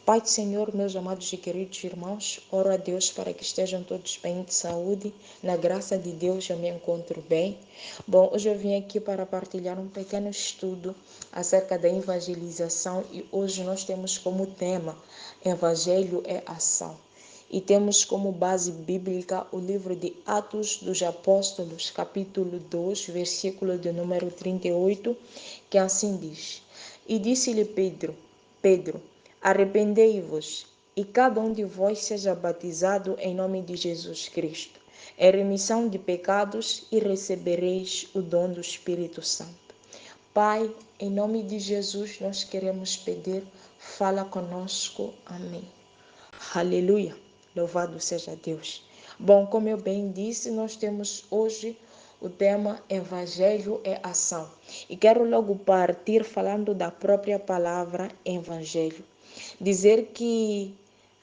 Pai do Senhor, meus amados e queridos irmãos, oro a Deus para que estejam todos bem de saúde. Na graça de Deus eu me encontro bem. Bom, hoje eu vim aqui para partilhar um pequeno estudo acerca da evangelização e hoje nós temos como tema Evangelho é ação. E temos como base bíblica o livro de Atos dos Apóstolos, capítulo 2, versículo de número 38, que assim diz: E disse-lhe Pedro, arrependei-vos, e cada um de vós seja batizado em nome de Jesus Cristo, em remissão de pecados, e recebereis o dom do Espírito Santo. Pai, em nome de Jesus, nós queremos pedir, fala conosco. Amém. Aleluia. Louvado seja Deus. Bom, como eu bem disse, nós temos hoje o tema Evangelho é ação. E quero logo partir falando da própria palavra Evangelho. Dizer que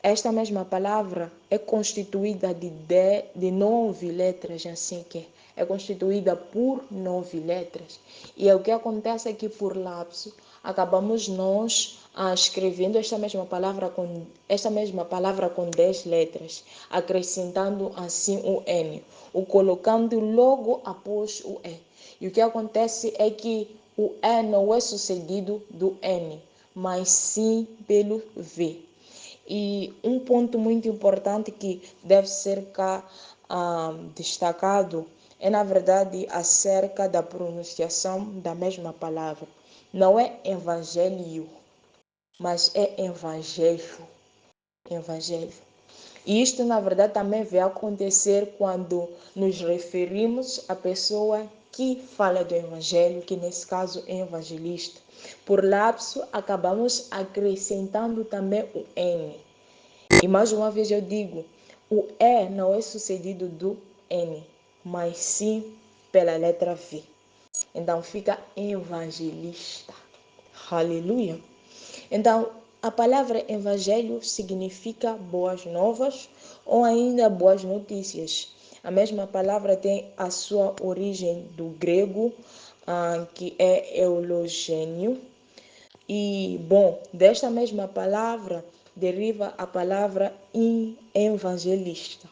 esta mesma palavra é constituída de 9 letras, assim que é constituída por 9 letras. E o que acontece é que por lapso acabamos nós escrevendo esta mesma palavra com 10 letras, acrescentando assim o N, o colocando logo após o E. E o que acontece é que o E não é sucedido do N, mas sim pelo V. E um ponto muito importante que deve ser destacado é, na verdade, acerca da pronunciação da mesma palavra. Não é evangelho, mas é evangelho. Evangelho. E isto, na verdade, também vai acontecer quando nos referimos à pessoa que fala do evangelho, que nesse caso é evangelista. Por lapso, acabamos acrescentando também o N. E mais uma vez eu digo, o E não é sucedido do N, mas sim pela letra V. Então fica evangelista. Aleluia. Então, a palavra evangelho significa boas novas ou ainda boas notícias. A mesma palavra tem a sua origem do grego, que é eulogênio. E, bom, desta mesma palavra deriva a palavra evangelista.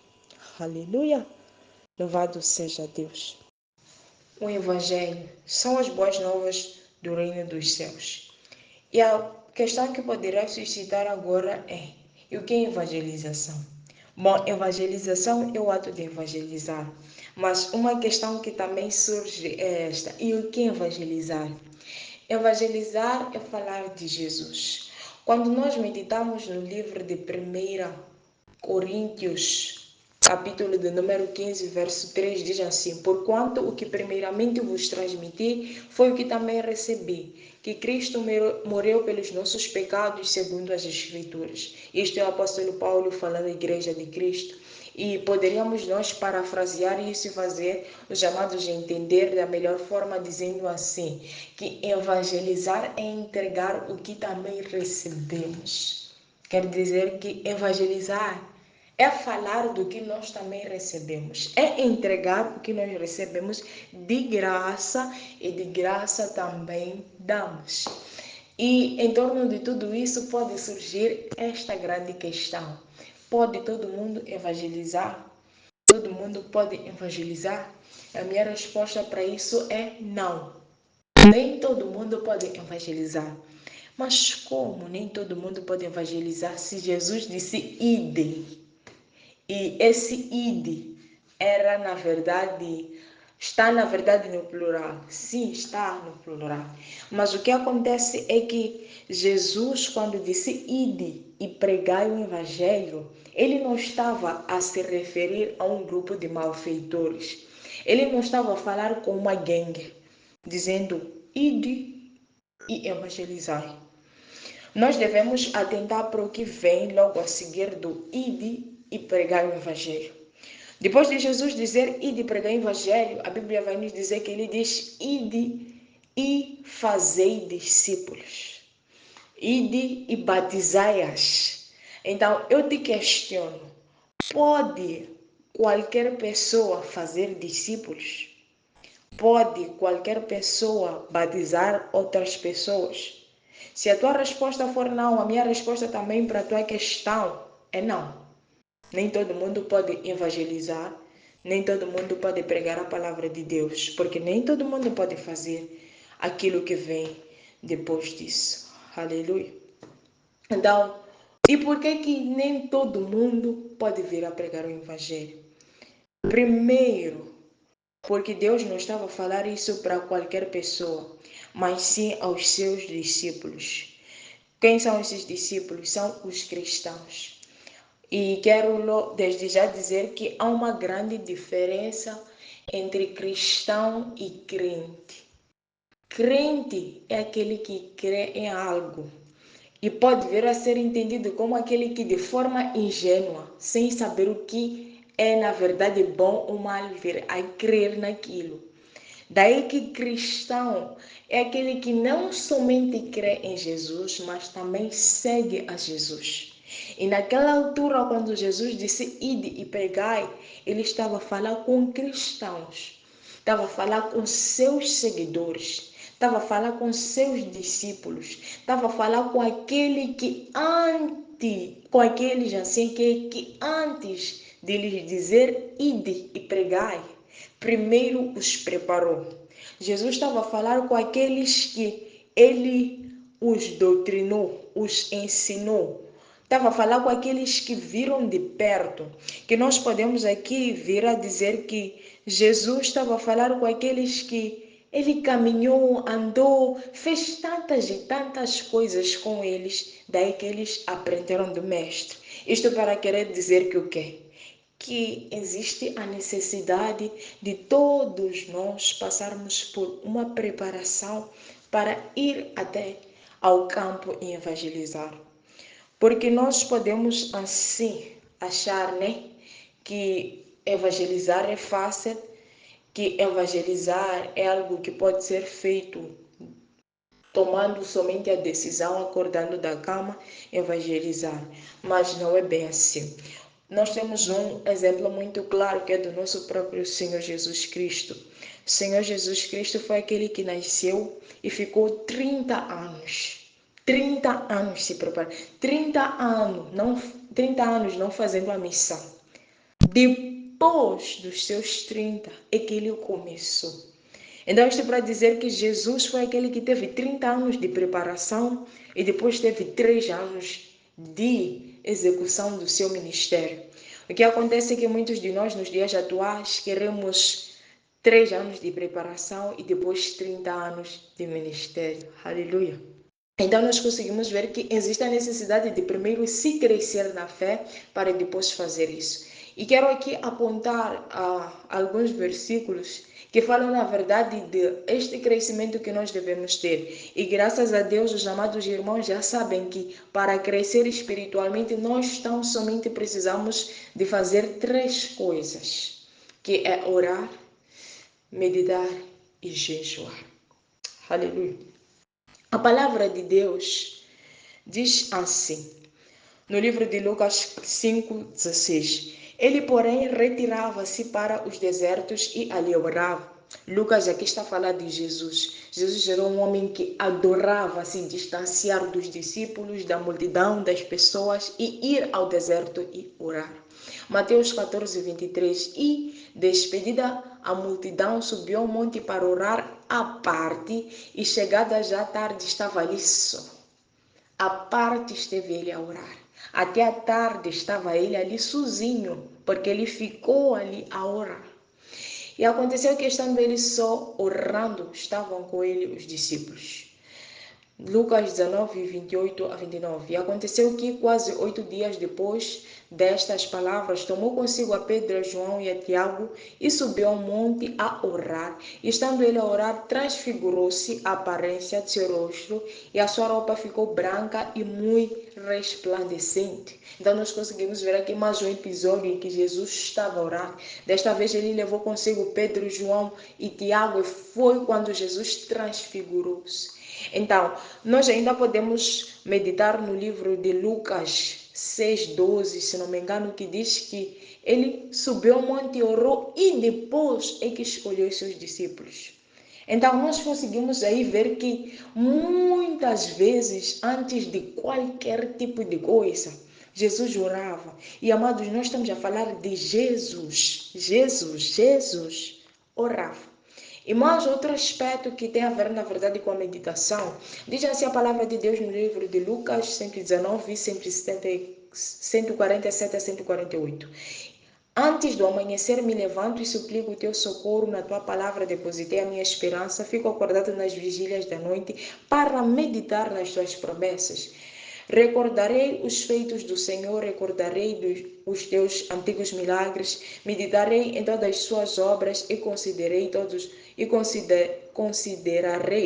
Aleluia! Louvado seja Deus. O evangelho são as boas novas do reino dos céus. E a questão que poderá suscitar agora é: e o que é evangelização? Bom, evangelização é o ato de evangelizar. Mas uma questão que também surge é esta: e o que é evangelizar? Evangelizar é falar de Jesus. Quando nós meditamos no livro de 1 Coríntios, capítulo de número 15, verso 3, diz assim: Porquanto o que primeiramente vos transmiti foi o que também recebi, que Cristo morreu pelos nossos pecados segundo as Escrituras. Isto é o apóstolo Paulo falando à igreja de Cristo. E poderíamos nós parafrasear isso e fazer os chamados a entender da melhor forma, dizendo assim, que evangelizar é entregar o que também recebemos. Quer dizer que evangelizar é falar do que nós também recebemos, é entregar o que nós recebemos de graça e de graça também damos. E em torno de tudo isso pode surgir esta grande questão: pode todo mundo evangelizar? Todo mundo pode evangelizar? A minha resposta para isso é não. Nem todo mundo pode evangelizar. Mas como nem todo mundo pode evangelizar se Jesus disse ide? E esse ide está na verdade no plural. Sim, está no plural. Mas o que acontece é que Jesus, quando disse ide e pregai o evangelho, ele não estava a se referir a um grupo de malfeitores. Ele não estava a falar com uma gangue, dizendo ide e evangelizai. Nós devemos atentar para o que vem logo a seguir do ide e pregar o evangelho. Depois de Jesus dizer ide e pregar o evangelho, a Bíblia vai nos dizer que ele diz ide e fazei discípulos. Ide e batizai-as. Então, eu te questiono, pode qualquer pessoa fazer discípulos? Pode qualquer pessoa batizar outras pessoas? Se a tua resposta for não, a minha resposta também para a tua questão é não. Nem todo mundo pode evangelizar, nem todo mundo pode pregar a palavra de Deus, porque nem todo mundo pode fazer aquilo que vem depois disso. Aleluia. Então, e por que nem todo mundo pode vir a pregar o evangelho? Primeiro, porque Deus não estava a falar isso para qualquer pessoa, mas sim aos seus discípulos. Quem são esses discípulos? São os cristãos. E quero desde já dizer que há uma grande diferença entre cristão e crente. Crente é aquele que crê em algo e pode vir a ser entendido como aquele que de forma ingênua, sem saber o que é na verdade bom ou mal, vir a crer naquilo. Daí que cristão é aquele que não somente crê em Jesus, mas também segue a Jesus. E naquela altura, quando Jesus disse ide e pregai, ele estava a falar com cristãos, estava a falar com seus seguidores, estava a falar com seus discípulos, estava a falar com aquele que com aqueles assim que antes de lhes dizer ide e pregai, primeiro os preparou. Jesus estava a falar com aqueles que ele os doutrinou, os ensinou. Estava a falar com aqueles que viram de perto, que nós podemos aqui vir a dizer que Jesus estava a falar com aqueles que ele caminhou, andou, fez tantas e tantas coisas com eles, daí que eles aprenderam do Mestre. Isto para querer dizer que o quê? Que existe a necessidade de todos nós passarmos por uma preparação para ir até ao campo e evangelizar. Porque nós podemos assim achar, né, que evangelizar é fácil, que evangelizar é algo que pode ser feito tomando somente a decisão, acordando da cama, evangelizar. Mas não é bem assim. Nós temos um exemplo muito claro que é do nosso próprio Senhor Jesus Cristo. O Senhor Jesus Cristo foi aquele que nasceu e ficou 30 anos. 30 anos se preparando. 30 anos não fazendo a missão. Depois dos seus 30 é que ele começou. Então, isto para dizer que Jesus foi aquele que teve 30 anos de preparação e depois teve 3 anos de execução do seu ministério. O que acontece é que muitos de nós, nos dias atuais, queremos 3 anos de preparação e depois 30 anos de ministério. Aleluia. Então, nós conseguimos ver que existe a necessidade de primeiro se crescer na fé para depois fazer isso. E quero aqui apontar alguns versículos que falam, na verdade, de este crescimento que nós devemos ter. E graças a Deus, os amados irmãos já sabem que para crescer espiritualmente, nós tão somente precisamos de fazer 3 coisas, que é orar, meditar e jejuar. Aleluia. A palavra de Deus diz assim, no livro de Lucas 5:16. Ele, porém, retirava-se para os desertos e ali orava. Lucas aqui está a falar de Jesus. Jesus era um homem que adorava se distanciar dos discípulos, da multidão, das pessoas e ir ao deserto e orar. Mateus 14:23. E, despedida a multidão, subiu ao monte para orar à parte e, chegada já tarde, estava ali só. À parte esteve ele a orar. Até a tarde estava ele ali sozinho, porque ele ficou ali a orar. E aconteceu que, estando ele só orando, estavam com ele os discípulos. Lucas 19:28-29. E aconteceu que, quase 8 dias depois destas palavras, tomou consigo a Pedro, a João e a Tiago e subiu ao monte a orar. E, estando ele a orar, transfigurou-se a aparência de seu rosto e a sua roupa ficou branca e muito resplandecente. Então, nós conseguimos ver aqui mais um episódio em que Jesus estava a orar. Desta vez, ele levou consigo Pedro, João e Tiago, e foi quando Jesus transfigurou-se. Então, nós ainda podemos meditar no livro de Lucas 6:12, se não me engano, que diz que ele subiu ao monte e orou e depois é que escolheu os seus discípulos. Então, nós conseguimos aí ver que muitas vezes, antes de qualquer tipo de coisa, Jesus orava. E, amados, nós estamos a falar de Jesus. Jesus orava. E mais outro aspecto que tem a ver, na verdade, com a meditação, diz assim a palavra de Deus no livro de Lucas 119, 147 a 148. Antes do amanhecer me levanto e suplico o teu socorro, na tua palavra depositei a minha esperança, fico acordado nas vigílias da noite para meditar nas tuas promessas. Recordarei os feitos do Senhor, recordarei os teus antigos milagres, meditarei em todas as suas obras e considerarei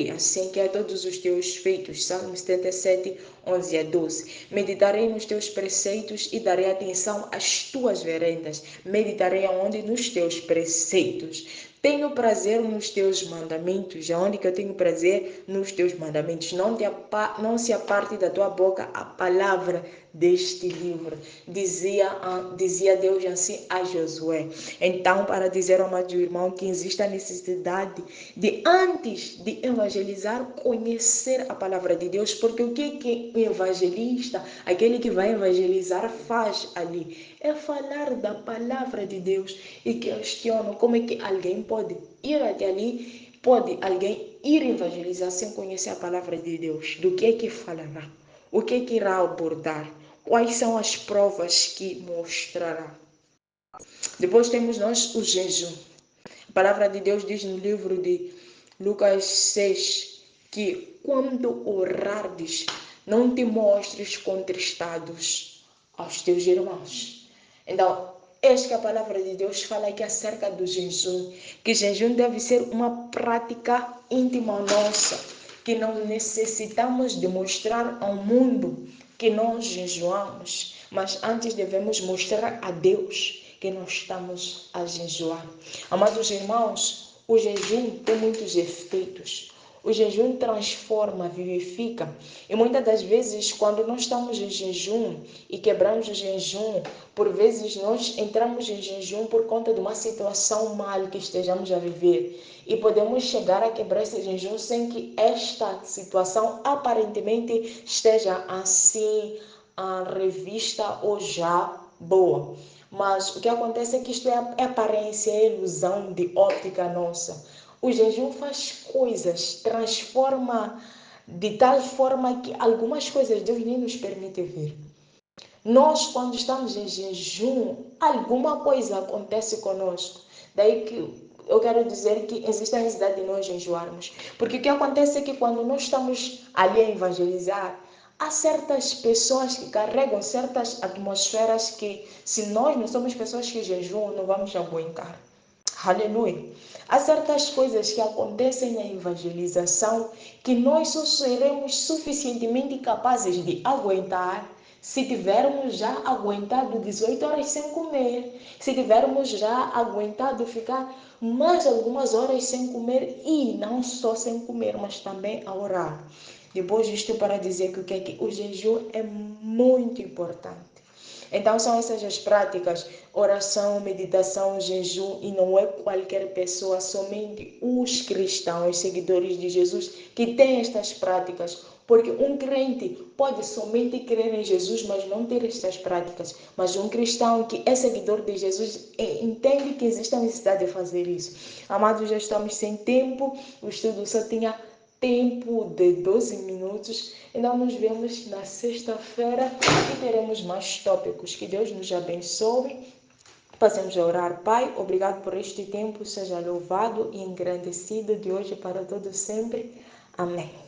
assim que é todos os teus feitos. Salmo 77, 11 a 12. Meditarei nos teus preceitos e darei atenção às tuas veredas. Meditarei aonde? Nos teus preceitos. Tenho prazer nos teus mandamentos. Aonde que eu tenho prazer? Nos teus mandamentos. Não se aparte da tua boca a palavra deste livro. Dizia Deus assim a Josué. Então, para dizer ao amado irmão que existe a necessidade de, antes de evangelizar, conhecer a palavra de Deus, porque o que o evangelista, aquele que vai evangelizar, faz ali? É falar da palavra de Deus e questiona como é que alguém pode ir até ali, pode alguém ir evangelizar sem conhecer a palavra de Deus. Do que é que falará? O que é que irá abordar? Quais são as provas que mostrará? Depois temos nós o jejum. A palavra de Deus diz no livro de Lucas 6 que quando orardes, não te mostres contristados aos teus irmãos. Então, eis que a palavra de Deus fala aqui acerca do jejum, que jejum deve ser uma prática íntima nossa, que não necessitamos de mostrar ao mundo que nós jejuamos, mas antes devemos mostrar a Deus que nós estamos a jejuar. Amados irmãos, o jejum tem muitos efeitos. O jejum transforma, vivifica. E muitas das vezes, quando nós estamos em jejum e quebramos o jejum, por vezes nós entramos em jejum por conta de uma situação mal que estejamos a viver. E podemos chegar a quebrar esse jejum sem que esta situação aparentemente esteja assim revista ou já boa. Mas o que acontece é que isto é aparência, é ilusão de óptica nossa. O jejum faz coisas, transforma de tal forma que algumas coisas Deus nem nos permite ver. Nós, quando estamos em jejum, alguma coisa acontece conosco. Daí que eu quero dizer que existe a necessidade de nós jejuarmos. Porque o que acontece é que quando nós estamos ali a evangelizar, há certas pessoas que carregam certas atmosferas que, se nós não somos pessoas que jejuam, não vamos aguentar. Aleluia. Há certas coisas que acontecem na evangelização que nós só seremos suficientemente capazes de aguentar se tivermos já aguentado 18 horas sem comer, se tivermos já aguentado ficar mais algumas horas sem comer e não só sem comer, mas também a orar. Depois disto, para dizer que o jejum é muito importante. Então são essas as práticas, oração, meditação, jejum, e não é qualquer pessoa, somente os cristãos, seguidores de Jesus, que têm estas práticas. Porque um crente pode somente crer em Jesus, mas não ter estas práticas. Mas um cristão que é seguidor de Jesus entende que existe a necessidade de fazer isso. Amados, já estamos sem tempo, o estudo só tinha tempo de 12 minutos. Então nos vemos na sexta-feira e teremos mais tópicos. Que Deus nos abençoe. Passemos a orar. Pai, obrigado por este tempo. Seja louvado e engrandecido de hoje para todo sempre. Amém.